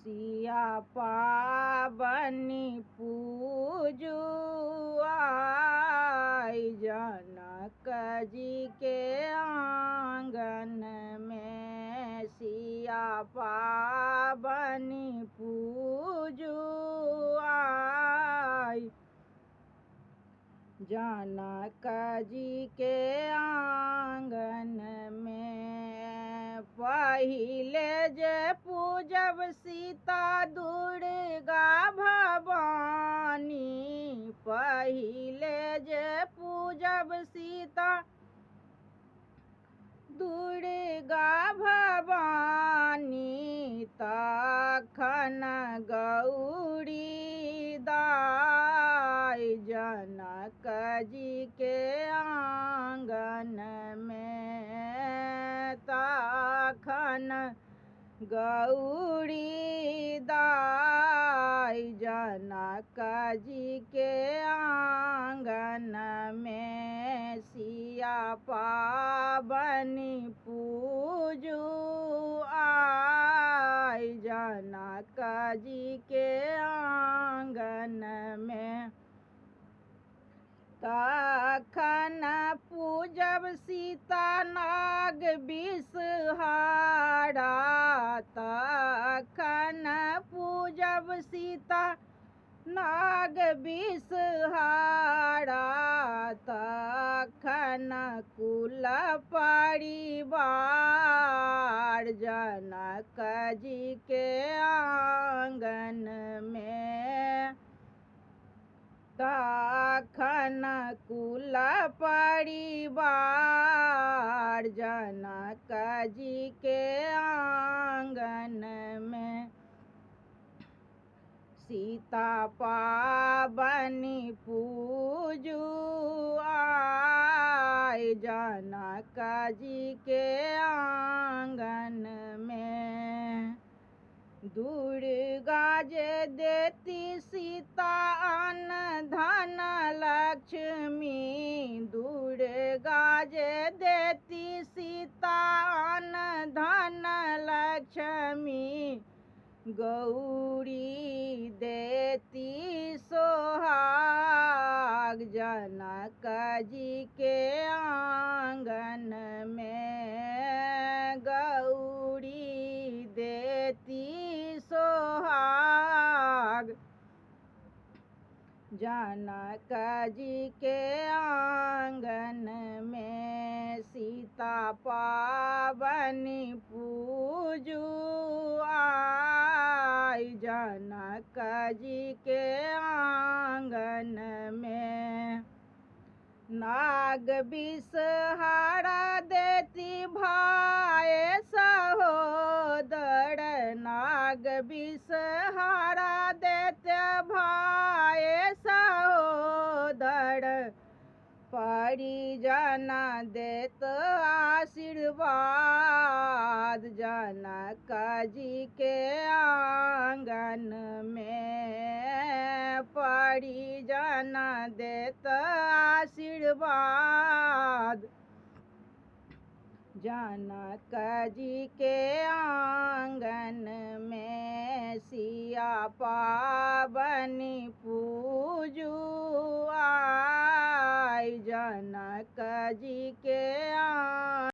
सिया पाबनि पूजू आई जनक जी के आंगन में। सिया पाबनि पूजू आई जनक जी के आंगन में। पहिले जे पूजब सीता दुर्गा भवानी, पहिले जे पूजब सीता दुर्गा भवानी, तखन गौरी दाई जनक जी के आंगन में। तखन गौरी दाई जनक जी के आंगन में। सिया पाबनि पूजू आई जनक जी के आंगन में। तखन पूजब सीता नाग बिषहारा, तखन पूजब सीता नाग बिषहारा, तखन कुल परिवार जनक जी के आंगन में। तखन कुल परिवार जनक जी के आंगन में। सीता पाबनि पूजू आई जनक जी के आंगन में। दुर्गा जे देती सीता अन्न धन लक्ष्मी, दुर्गा जे देती सीता अन्न धन लक्ष्मी, गौरी देती सोहाग जनक जी के आंगन में। गौरी देती सोहाग जनक जी के आंगन में। सीता पाबनि पूजू आई जनक जी के आंगन में। नाग बिषहारा देती भाई सहोदर, नाग बिषहारा देते भाई सहोदर, परिजन देत आशीर्वाद जनक जी के आंगन में। परिजन देत आशीर्वाद जनक जी के आंगन में। सिया पाबनि पूजू आई जनक जी के आंगन